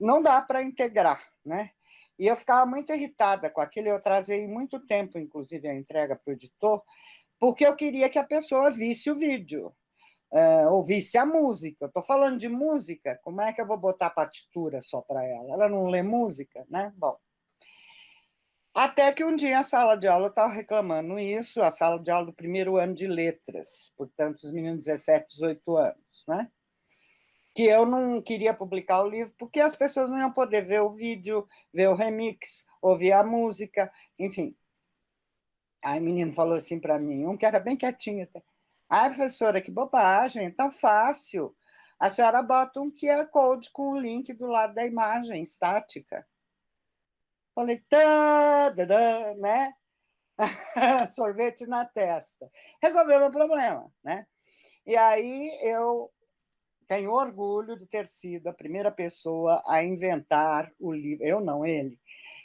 Não dá para integrar, né? E eu ficava muito irritada com aquilo, eu atrasei muito tempo, inclusive, a entrega para o editor, porque eu queria que a pessoa visse o vídeo, ouvisse a música. Eu estou falando de música, como é que eu vou botar partitura só para ela? Ela não lê música, né? Bom, Até que um dia a sala de aula estava reclamando isso, a sala de aula do primeiro ano de letras, portanto, os meninos de 17, 18 anos, né? Que eu não queria publicar o livro porque as pessoas não iam poder ver o vídeo, ver o remix, ouvir a música, enfim. Aí o menino falou assim para mim, um que era bem quietinho até. Ai, professora, que bobagem, é tão fácil. A senhora bota um QR Code com o link do lado da imagem estática. Falei, tá, né? Sorvete na testa. Resolveu meu problema, né? E aí eu tenho orgulho de ter sido a primeira pessoa a inventar o livro, eu não, ele,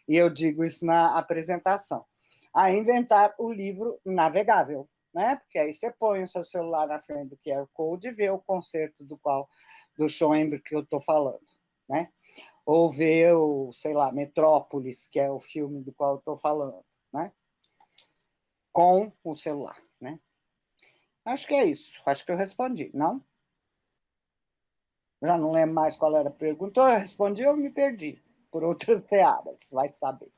e eu digo isso na apresentação, a inventar o livro navegável, né? Porque aí você põe o seu celular na frente do QR Code e vê o concerto do Schoenberg que eu estou falando, né? Ou vê o, sei lá, Metrópolis, que é o filme do qual eu estou falando, né? Com o celular, né? Acho que é isso. Acho que eu respondi, não? Já não lembro mais qual era a pergunta. Eu respondi ou me perdi por outras searas, vai saber.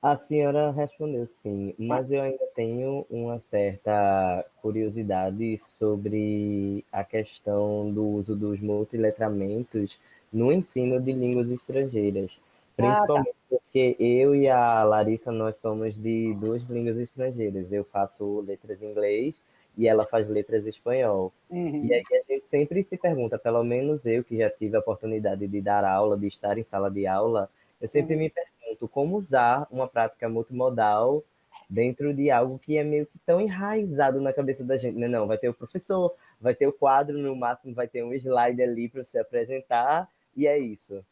A senhora respondeu sim, mas eu ainda tenho uma certa curiosidade sobre a questão do uso dos multiletramentos no ensino de línguas estrangeiras,
Ah, tá.
principalmente porque eu e a Larissa, nós somos de duas línguas estrangeiras. Eu faço letras em inglês e ela faz letras em espanhol. E
Uhum,
aí a gente sempre se pergunta, pelo menos eu que já tive a oportunidade de dar aula, de estar em sala de aula, eu sempre
uhum.
me pergunto como usar uma prática multimodal dentro de algo que é meio que tão enraizado na cabeça da gente. Não, vai ter o professor, vai ter o quadro, no máximo vai ter um slide ali para você apresentar, e é isso.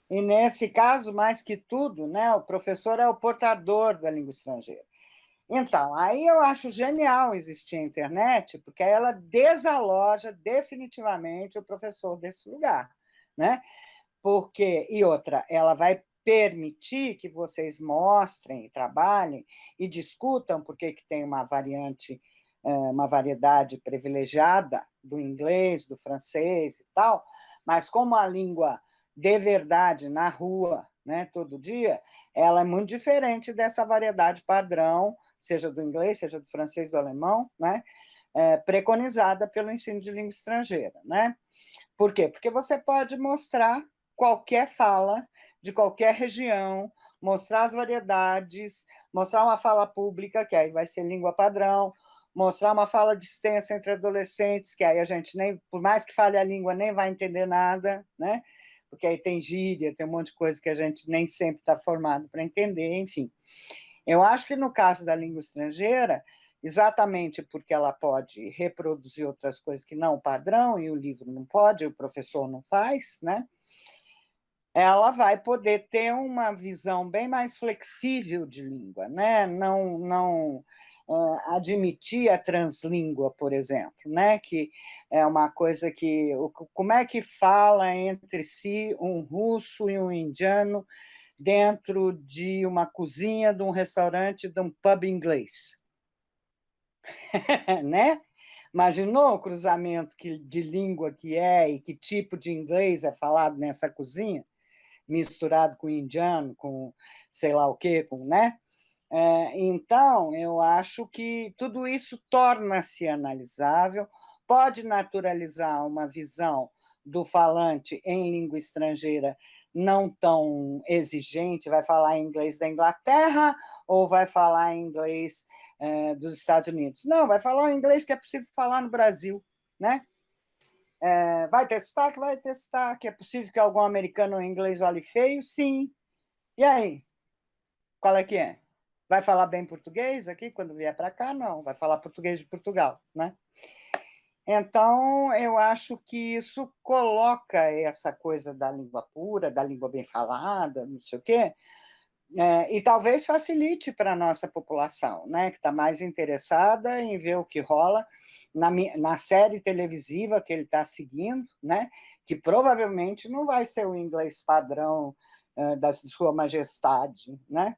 E nesse caso, mais que tudo, né, o professor é o portador da língua estrangeira. Então, aí eu acho genial existir a internet, porque aí ela desaloja definitivamente o professor desse lugar, né? Porque, e outra, ela vai permitir que vocês mostrem, trabalhem e discutam porque que tem uma variante, uma variedade privilegiada do inglês, do francês e tal, mas como a língua de verdade na rua, né, todo dia, ela é muito diferente dessa variedade padrão, seja do inglês, seja do francês, do alemão, né, preconizada pelo ensino de língua estrangeira, né? Por quê? Porque você pode mostrar qualquer fala de qualquer região, mostrar as variedades, mostrar uma fala pública, que aí vai ser língua padrão, mostrar uma fala de extensa entre adolescentes, que aí a gente nem, por mais que fale a língua, nem vai entender nada, né? Porque aí tem gíria, tem um monte de coisa que a gente nem sempre está formado para entender, enfim. Eu acho que no caso da língua estrangeira, exatamente porque ela pode reproduzir outras coisas que não o padrão, e o livro não pode, o professor não faz, né? Ela vai poder ter uma visão bem mais flexível de língua, né? Não admitir a translíngua, por exemplo, né? Que é uma coisa que como é que fala entre si um russo e um indiano dentro de uma cozinha de um restaurante de um pub inglês, né? Imaginou o cruzamento de língua que é e que tipo de inglês é falado nessa cozinha? Misturado com indiano, com sei lá o quê, com, né? Então, eu acho que tudo isso torna-se analisável, pode naturalizar uma visão do falante em língua estrangeira não tão exigente, vai falar inglês da Inglaterra ou vai falar inglês dos Estados Unidos? Não, vai falar o inglês que é possível falar no Brasil, né? Vai ter sotaque? Vai ter sotaque. É possível que algum americano em inglês olhe feio? Sim. E aí? Qual é que é? Vai falar bem português aqui quando vier para cá? Não, vai falar português de Portugal, né? Então, eu acho que isso coloca essa coisa da língua pura, da língua bem falada, não sei o quê, e talvez facilite para a nossa população, né, que está mais interessada em ver o que rola na série televisiva que ele está seguindo, né, que provavelmente não vai ser o inglês padrão da Sua Majestade, né?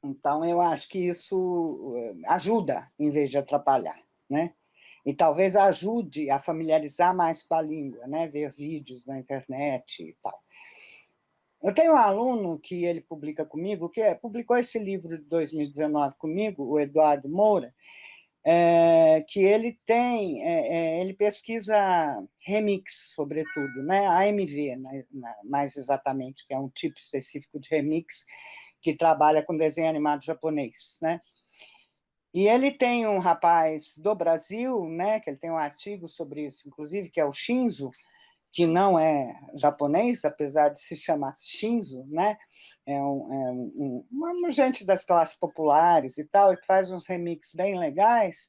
Então, eu acho que isso ajuda em vez de atrapalhar, né? E talvez ajude a familiarizar mais com a língua, né? Ver vídeos na internet e tal. Eu tenho um aluno que ele publica comigo, publicou esse livro de 2019 comigo, o Eduardo Moura, que ele ele pesquisa remix, sobretudo, né? AMV, mais exatamente, que é um tipo específico de remix que trabalha com desenho animado japonês, né? E ele tem um rapaz do Brasil, né? Que ele tem um artigo sobre isso, inclusive, que é o Shinzo, que não é japonês, apesar de se chamar Shinzo, né? Uma gente das classes populares e tal, e que faz uns remixes bem legais,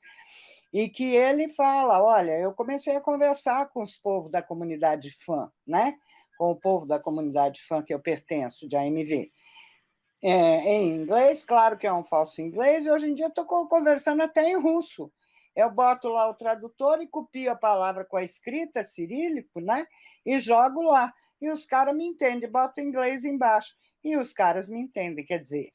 e que ele fala, olha, eu comecei a conversar com os povos da comunidade fã, né? Com o povo da comunidade fã que eu pertenço, de AMV. Em inglês, claro que é um falso inglês, e hoje em dia estou conversando até em russo. Eu boto lá o tradutor e copio a palavra com a escrita, cirílico, né? E jogo lá. E os caras me entendem, boto inglês embaixo. E os caras me entendem, quer dizer,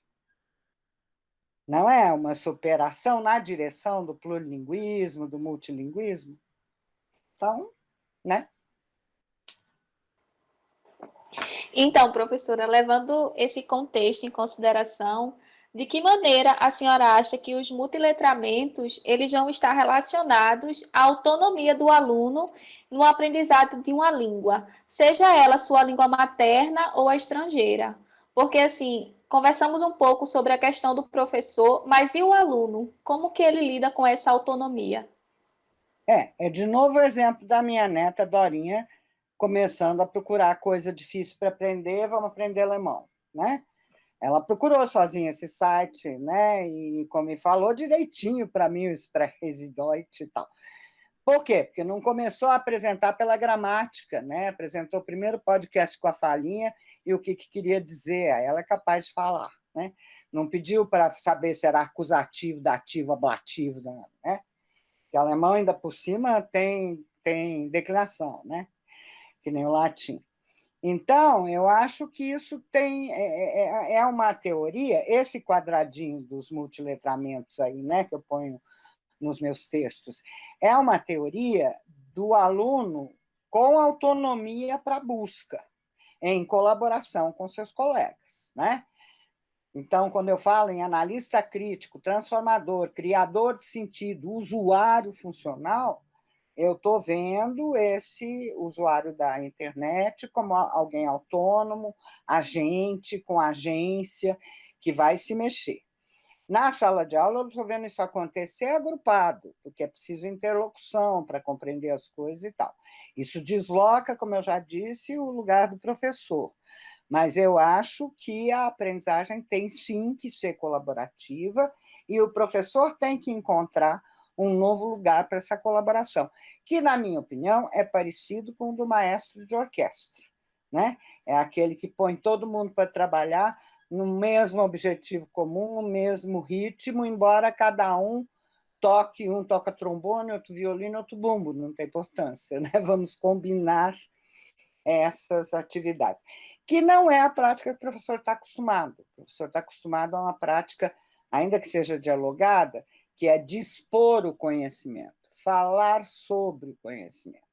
não é uma superação na direção do plurilinguismo, do multilinguismo? Então, né?
Então, professora, levando esse contexto em consideração, de que maneira a senhora acha que os multiletramentos eles vão estar relacionados à autonomia do aluno no aprendizado de uma língua, seja ela sua língua materna ou a estrangeira? Porque, assim, conversamos um pouco sobre a questão do professor, mas e o aluno? Como que ele lida com essa autonomia?
É de novo o exemplo da minha neta Dorinha, começando a procurar coisa difícil para aprender, vamos aprender alemão, né? Ela procurou sozinha esse site, né? E como me falou direitinho para mim o Spreche Deutsch e tal. Por quê? Porque não começou a apresentar pela gramática, né? Apresentou primeiro o podcast com a falinha e o que queria dizer. Aí ela é capaz de falar, né? Não pediu para saber se era acusativo, dativo, ablativo, né? Porque alemão, ainda por cima, tem declinação, né? Que nem o latim. Então, eu acho que isso é uma teoria, esse quadradinho dos multiletramentos aí, né, que eu ponho nos meus textos, é uma teoria do aluno com autonomia para busca, em colaboração com seus colegas, né? Então, quando eu falo em analista crítico, transformador, criador de sentido, usuário funcional, eu estou vendo esse usuário da internet como alguém autônomo, agente, com agência, que vai se mexer. Na sala de aula, eu estou vendo isso acontecer agrupado, porque é preciso interlocução para compreender as coisas e tal. Isso desloca, como eu já disse, o lugar do professor. Mas eu acho que a aprendizagem tem sim que ser colaborativa e o professor tem que encontrar um novo lugar para essa colaboração, que, na minha opinião, é parecido com o do maestro de orquestra, né? É aquele que põe todo mundo para trabalhar no mesmo objetivo comum, no mesmo ritmo, embora cada um toca trombone, outro violino, outro bumbo, não tem importância, né? Vamos combinar essas atividades, que não é a prática que o professor está acostumado. O professor está acostumado a uma prática, ainda que seja dialogada, que é dispor o conhecimento, falar sobre o conhecimento.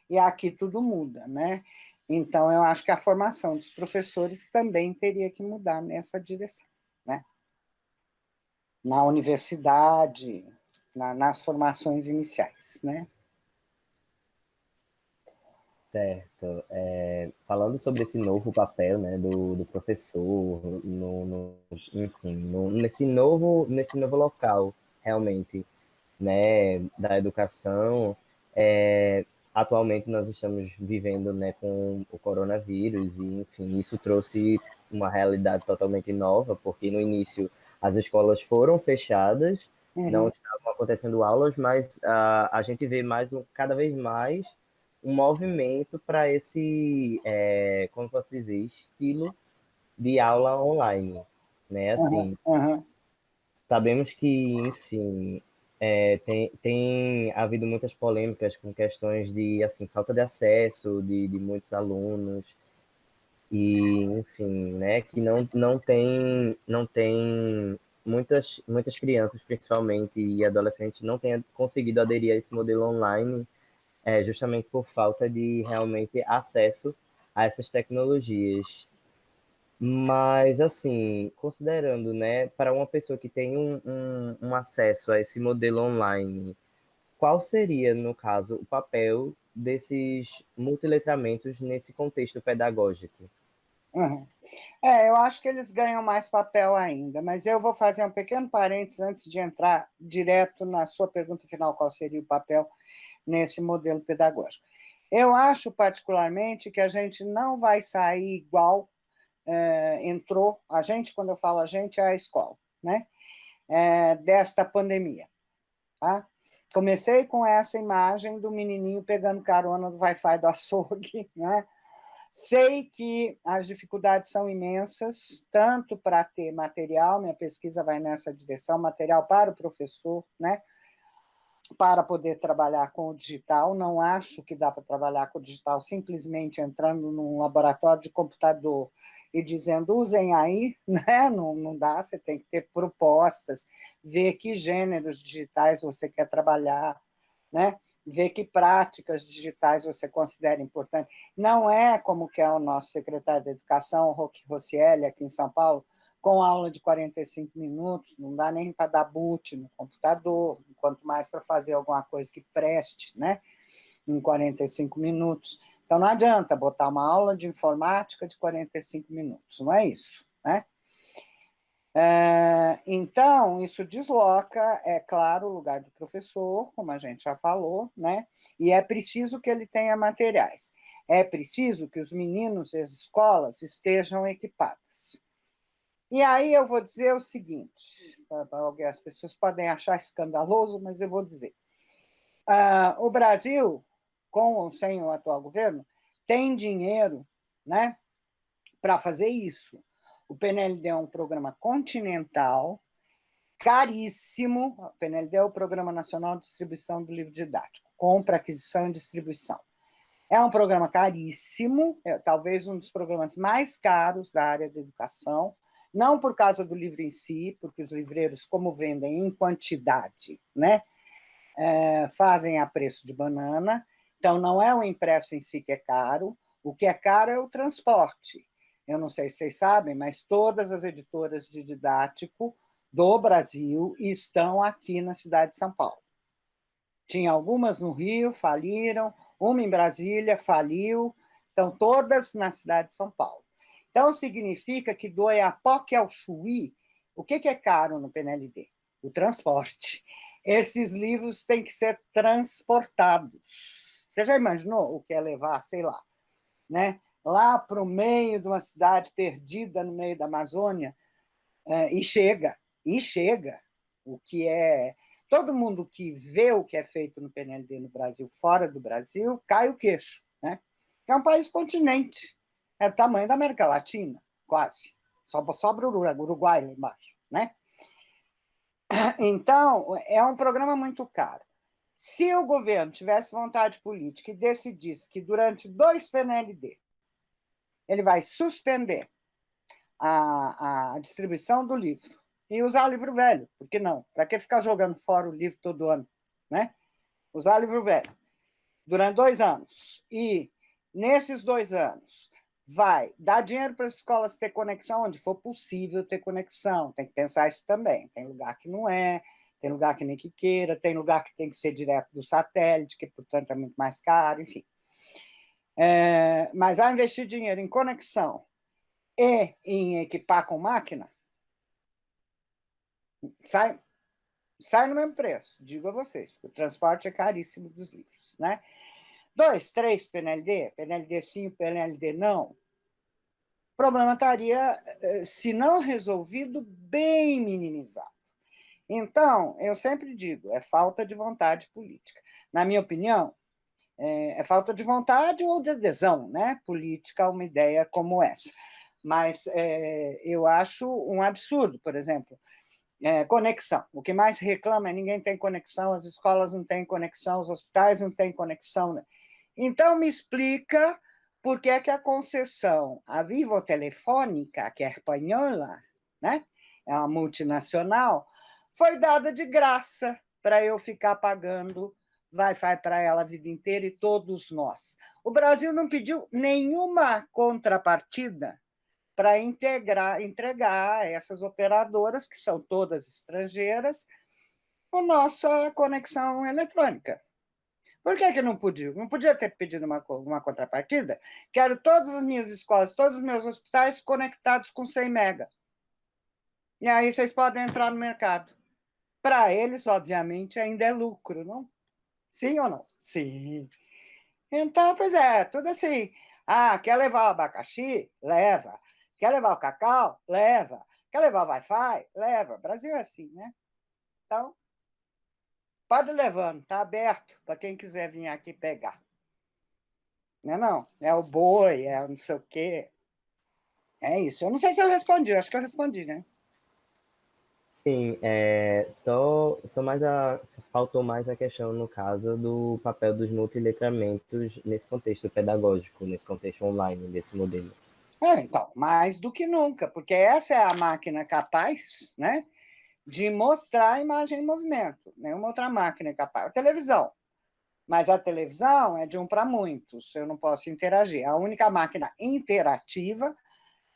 E aqui tudo muda, né? Então, eu acho que a formação dos professores também teria que mudar nessa direção, né? Na universidade, nas formações iniciais, né?
Certo. Falando sobre esse novo papel, né, do professor, enfim, nesse novo local, realmente, né, da educação, atualmente nós estamos vivendo, né, com o coronavírus e, enfim, isso trouxe uma realidade totalmente nova, porque no início as escolas foram fechadas, não
Uhum.
estavam acontecendo aulas, mas a gente vê cada vez mais um movimento para esse, como posso dizer, estilo de aula online, né?
Uhum.
Assim,
Uhum.
sabemos que, enfim, tem havido muitas polêmicas com questões de, assim, falta de acesso de muitos alunos e, enfim, né, que não tem muitas crianças, principalmente, e adolescentes, não têm conseguido aderir a esse modelo online justamente por falta de realmente acesso a essas tecnologias. Mas, assim, considerando, né, para uma pessoa que tem um acesso a esse modelo online, qual seria, no caso, o papel desses multiletramentos nesse contexto pedagógico?
Uhum. Eu acho que eles ganham mais papel ainda, mas eu vou fazer um pequeno parênteses antes de entrar direto na sua pergunta final, qual seria o papel nesse modelo pedagógico. Eu acho, particularmente, que a gente não vai sair igual entrou, a gente, quando eu falo a gente, é a escola, né? Desta pandemia, tá? Comecei com essa imagem do menininho pegando carona do Wi-Fi do açougue, né? Sei que as dificuldades são imensas, tanto para ter material, minha pesquisa vai nessa direção, material para o professor, né? Para poder trabalhar com o digital. Não acho que dá para trabalhar com o digital simplesmente entrando num laboratório de computador e dizendo, usem aí, né? Não dá, você tem que ter propostas, ver que gêneros digitais você quer trabalhar, né? Ver que práticas digitais você considera importante. Não é como que é o nosso secretário de Educação, o Roque Rossielli, aqui em São Paulo, com aula de 45 minutos, não dá nem para dar boot no computador, quanto mais para fazer alguma coisa que preste, né? Em 45 minutos. Então, não adianta botar uma aula de informática de 45 minutos, não é isso, né? Então, isso desloca, é claro, o lugar do professor, como a gente já falou, né? E é preciso que ele tenha materiais. É preciso que os meninos e as escolas estejam equipadas. E aí eu vou dizer o seguinte, as pessoas podem achar escandaloso, mas eu vou dizer. O Brasil, com ou sem o atual governo, tem dinheiro, né, para fazer isso. O PNLD é um programa continental, caríssimo. O PNLD é o Programa Nacional de Distribuição do Livro Didático, compra, aquisição e distribuição. É um programa caríssimo, talvez um dos programas mais caros da área da educação, não por causa do livro em si, porque os livreiros, como vendem em quantidade, né, fazem a preço de banana, então não é o impresso em si que é caro, o que é caro é o transporte. Eu não sei se vocês sabem, mas todas as editoras de didático do Brasil estão aqui na cidade de São Paulo. Tinha algumas no Rio, faliram, uma em Brasília, faliu, estão todas na cidade de São Paulo. Então, significa que do Oiapoque ao Chuí, o que é caro no PNLD? O transporte. Esses livros têm que ser transportados. Você já imaginou o que é levar, sei lá, né? Lá para o meio de uma cidade perdida no meio da Amazônia, e chega, o que é... Todo mundo que vê o que é feito no PNLD no Brasil, fora do Brasil, cai o queixo, né? É um país continente, é do tamanho da América Latina, quase. Sobra o Uruguai lá embaixo, né? Então, é um programa muito caro. Se o governo tivesse vontade política e decidisse que durante 2 PNLD ele vai suspender a distribuição do livro e usar livro velho, por que não? Para que ficar jogando fora o livro todo ano, né? Usar livro velho durante 2 anos. E nesses 2 anos vai dar dinheiro para as escolas ter conexão onde for possível ter conexão. Tem que pensar isso também. Tem lugar que não é, tem lugar que nem que queira, tem lugar que tem que ser direto do satélite, que, portanto, é muito mais caro, enfim. Mas vai investir dinheiro em conexão e em equipar com máquina, sai no mesmo preço, digo a vocês, porque o transporte é caríssimo dos livros, né? 2, 3 PNLD, PNLD sim, PNLD não. O problema estaria, se não resolvido, bem minimizado. Então, eu sempre digo, é falta de vontade política. Na minha opinião, é falta de vontade ou de adesão, né, política a uma ideia como essa. Mas eu acho um absurdo, por exemplo, conexão. O que mais reclama é ninguém tem conexão, as escolas não têm conexão, os hospitais não têm conexão. Né? Então, me explica por que a concessão à Vivo Telefônica, que é espanhola, né? É uma multinacional, foi dada de graça para eu ficar pagando Wi-Fi para ela a vida inteira e todos nós. O Brasil não pediu nenhuma contrapartida para entregar a essas operadoras, que são todas estrangeiras, a nossa conexão eletrônica. Por que não podia? Não podia ter pedido uma contrapartida? Quero todas as minhas escolas, todos os meus hospitais conectados com 100 mega. E aí vocês podem entrar no mercado. Para eles, obviamente, ainda é lucro, não? Sim ou não? Sim. Então, pois é, tudo assim. Ah, quer levar o abacaxi? Leva. Quer levar o cacau? Leva. Quer levar o Wi-Fi? Leva. Brasil é assim, né? Então, pode ir levando, está aberto para quem quiser vir aqui pegar. Não é não? É o boi, é não sei o quê. É isso. Eu não sei se eu respondi, eu acho que eu respondi, né?
Sim, faltou mais a questão, no caso, do papel dos multiletramentos nesse contexto pedagógico, nesse contexto online desse modelo.
Então, mais do que nunca, porque essa é a máquina capaz, né, de mostrar a imagem em movimento. Nenhuma outra máquina é capaz. A televisão. Mas a televisão é de um para muitos, eu não posso interagir. A única máquina interativa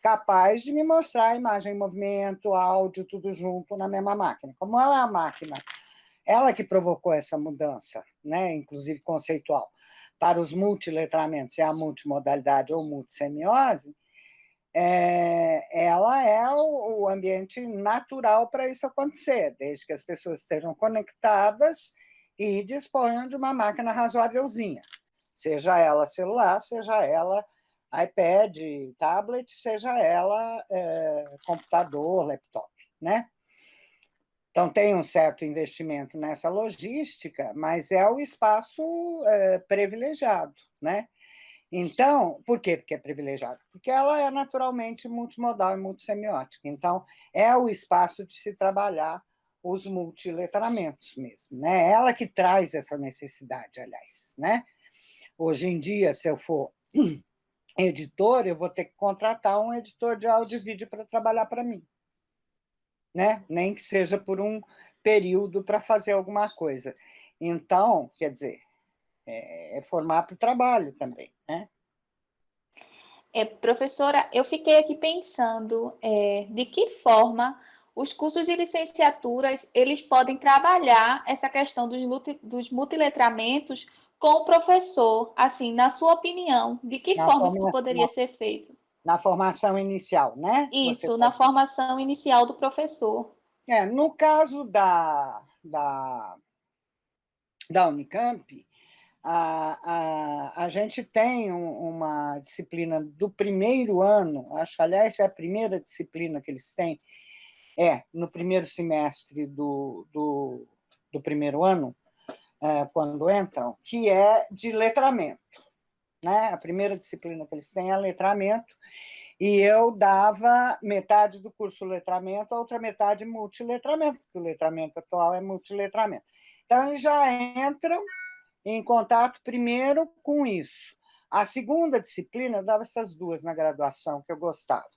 capaz de me mostrar a imagem em movimento, áudio, tudo junto na mesma máquina. Como ela é a máquina, ela que provocou essa mudança, né, inclusive conceitual, para os multiletramentos, é a multimodalidade ou multissemiose, ela é o ambiente natural para isso acontecer, desde que as pessoas estejam conectadas e disponham de uma máquina razoávelzinha, seja ela celular, seja ela iPad, tablet, seja ela computador, laptop, né? Então, tem um certo investimento nessa logística, mas é o espaço privilegiado, né? Então, por quê? Porque é privilegiado? Porque ela é naturalmente multimodal e multissemiótica. Então, é o espaço de se trabalhar os multiletramentos mesmo, né? Ela que traz essa necessidade, aliás, né? Hoje em dia, se eu for editor, eu vou ter que contratar um editor de áudio e vídeo para trabalhar para mim, né? Nem que seja por um período para fazer alguma coisa. Então, quer dizer, é formar para o trabalho também, né?
Professora, eu fiquei aqui pensando de que forma os cursos de licenciaturas eles podem trabalhar essa questão dos multiletramentos com o professor. Assim, na sua opinião, de que
Na,
forma isso
forma,
poderia ser feito?
na formação inicial, né? Você
Isso, na
pode...
formação inicial do professor.
No caso da Unicamp, a gente tem uma disciplina do primeiro ano, acho, aliás, é a primeira disciplina que eles têm, no primeiro semestre do primeiro ano, quando entram, que é de letramento, né? A primeira disciplina que eles têm é letramento, e eu dava metade do curso letramento, a outra metade multiletramento, porque o letramento atual é multiletramento. Então, eles já entram em contato primeiro com isso. A segunda disciplina, eu dava essas duas na graduação, que eu gostava,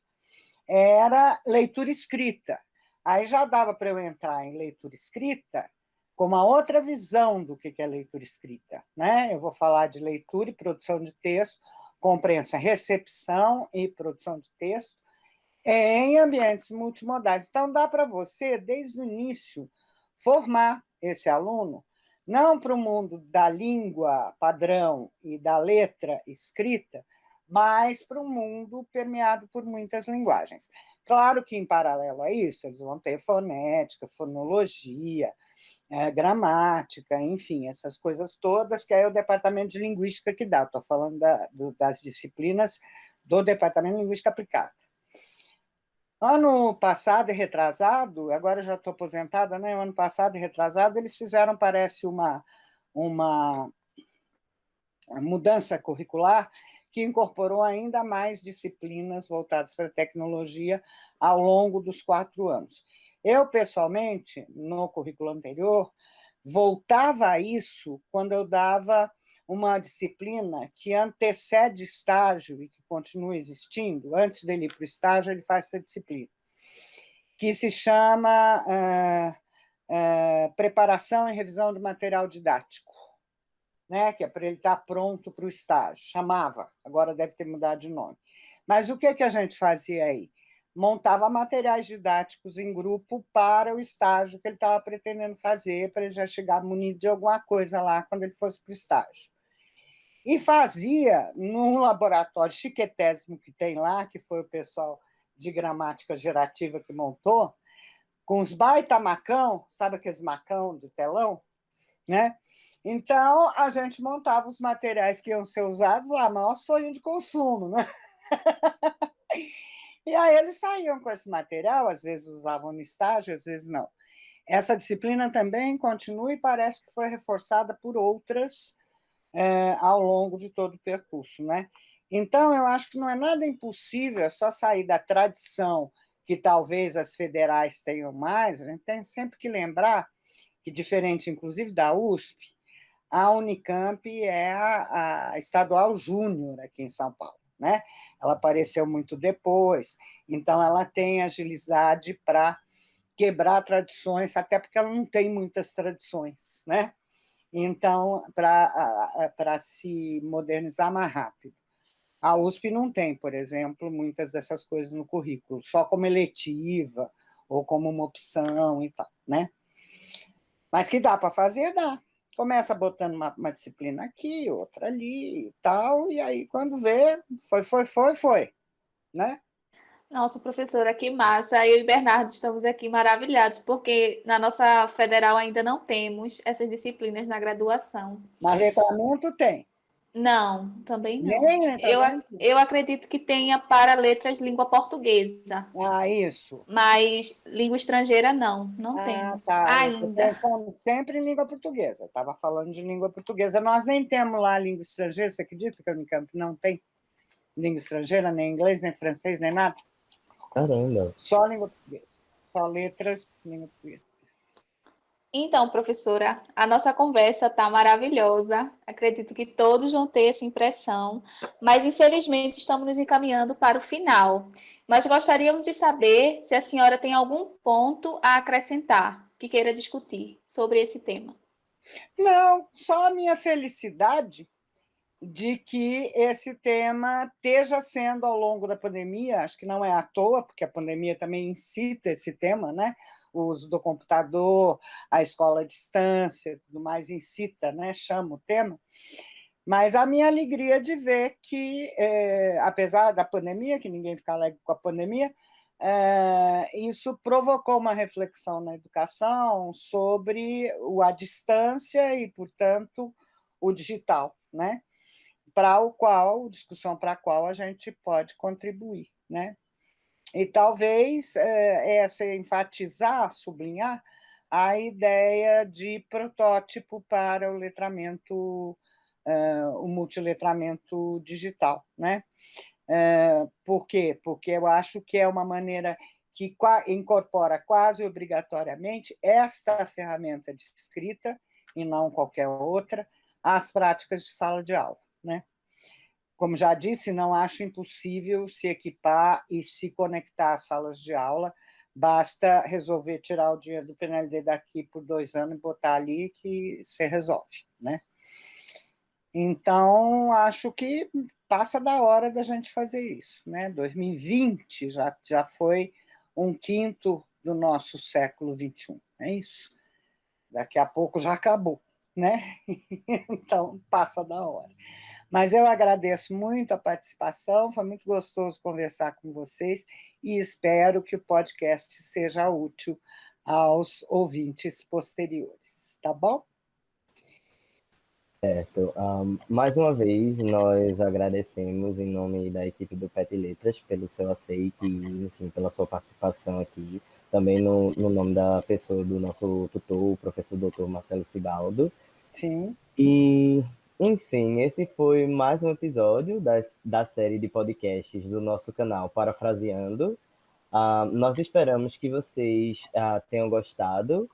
era leitura escrita. Aí já dava para eu entrar em leitura escrita com uma outra visão do que é leitura escrita, né? Eu vou falar de leitura e produção de texto, compreensão, recepção e produção de texto em ambientes multimodais. Então, dá para você, desde o início, formar esse aluno não para o mundo da língua padrão e da letra escrita, mas para um mundo permeado por muitas linguagens. Claro que, em paralelo a isso, eles vão ter fonética, fonologia, gramática, enfim, essas coisas todas, que é o departamento de linguística que dá. Estou falando das disciplinas do departamento de linguística aplicada. Ano passado e retrasado, agora eu já estou aposentada, né? Ano passado e retrasado, eles fizeram, parece, uma mudança curricular que incorporou ainda mais disciplinas voltadas para a tecnologia ao longo dos 4 anos. Eu, pessoalmente, no currículo anterior, voltava a isso quando eu dava uma disciplina que antecede estágio e que continua existindo. Antes dele ir para o estágio, ele faz essa disciplina, que se chama preparação e revisão de material didático. né? Que é para ele estar pronto para o estágio. Chamava, agora deve ter mudado de nome. Mas o que a gente fazia aí? Montava materiais didáticos em grupo para o estágio que ele estava pretendendo fazer, para ele já chegar munido de alguma coisa lá quando ele fosse para o estágio. E fazia num laboratório chiquetésimo que tem lá, que foi o pessoal de gramática gerativa que montou, com os baita macão, sabe aqueles macão de telão, né? Então, a gente montava os materiais que iam ser usados lá, maior sonho de consumo, né? E aí eles saíam com esse material, às vezes usavam no estágio, às vezes não. Essa disciplina também continua e parece que foi reforçada por outras ao longo de todo o percurso, né? Então, eu acho que não é nada impossível, é só sair da tradição que talvez as federais tenham mais. A gente tem sempre que lembrar que, diferente, inclusive, da USP, a Unicamp é a estadual júnior aqui em São Paulo, né? Ela apareceu muito depois, então ela tem agilidade para quebrar tradições, até porque ela não tem muitas tradições, né? Então, para se modernizar mais rápido. A USP não tem, por exemplo, muitas dessas coisas no currículo, só como eletiva ou como uma opção e tal, né? Mas que dá para fazer, dá. Começa botando uma disciplina aqui, outra ali e tal, e aí quando vê, foi, né?
Nossa, professora, que massa! Eu e Bernardo estamos aqui maravilhados, porque na nossa federal ainda não temos essas disciplinas na graduação.
Mas letramento tem.
Não, também não.
Nem letramento?
Eu acredito que tenha para letras língua portuguesa,
Ah, isso.
mas língua estrangeira não
Ah,
temos
tá. Eu estou
ainda.
pensando sempre em língua portuguesa. Estava falando de língua portuguesa. Nós nem temos lá língua estrangeira. Você acredita que a Unicamp não tem língua estrangeira, nem inglês, nem francês, nem nada?
Caramba.
Só língua portuguesa. Só letras, língua portuguesa.
Então, professora, a nossa conversa está maravilhosa. Acredito que todos vão ter essa impressão, mas infelizmente estamos nos encaminhando para o final. Mas gostaríamos de saber se a senhora tem algum ponto a acrescentar que queira discutir sobre esse tema.
Não, só a minha felicidade de que esse tema esteja sendo ao longo da pandemia, acho que não é à toa, porque a pandemia também incita esse tema, né? O uso do computador, a escola à distância, tudo mais incita, né? Chama o tema. Mas a minha alegria de ver que, apesar da pandemia, que ninguém fica alegre com a pandemia, isso provocou uma reflexão na educação sobre a distância e, portanto, o digital, né? Discussão para a qual a gente pode contribuir, né? E talvez essa enfatizar, sublinhar a ideia de protótipo para o letramento, o multiletramento digital, né? Por quê? Porque eu acho que é uma maneira que incorpora quase obrigatoriamente esta ferramenta de escrita, e não qualquer outra, às práticas de sala de aula, né? Como já disse, não acho impossível se equipar e se conectar às salas de aula, basta resolver tirar o dinheiro do PNLD daqui por 2 anos e botar ali que se resolve, né? Então, acho que passa da hora da gente fazer isso, né? 2020 já foi um quinto do nosso século XXI, é isso? Daqui a pouco já acabou, né? Então, passa da hora. Mas eu agradeço muito a participação, foi muito gostoso conversar com vocês e espero que o podcast seja útil aos ouvintes posteriores, tá bom?
Certo. Mais uma vez, nós agradecemos em nome da equipe do PET Letras pelo seu aceite e, enfim, pela sua participação aqui. Também no nome da pessoa do nosso tutor, o professor doutor Marcelo Cibaldo.
Sim.
E, enfim, esse foi mais um episódio da série de podcasts do nosso canal Parafraseando. Nós esperamos que vocês tenham gostado.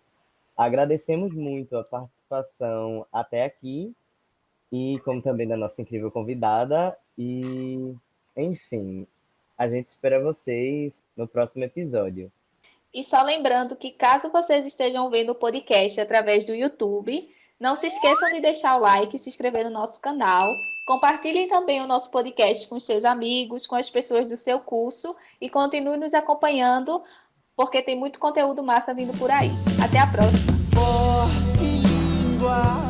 Agradecemos muito a participação até aqui e como também da nossa incrível convidada. E, enfim, a gente espera vocês no próximo episódio.
E só lembrando que caso vocês estejam vendo o podcast através do YouTube, Não se esqueçam de deixar o like e se inscrever no nosso canal. Compartilhem também o nosso podcast com os seus amigos, com as pessoas do seu curso e continue nos acompanhando, porque tem muito conteúdo massa vindo por aí. Até a próxima!
Forte língua.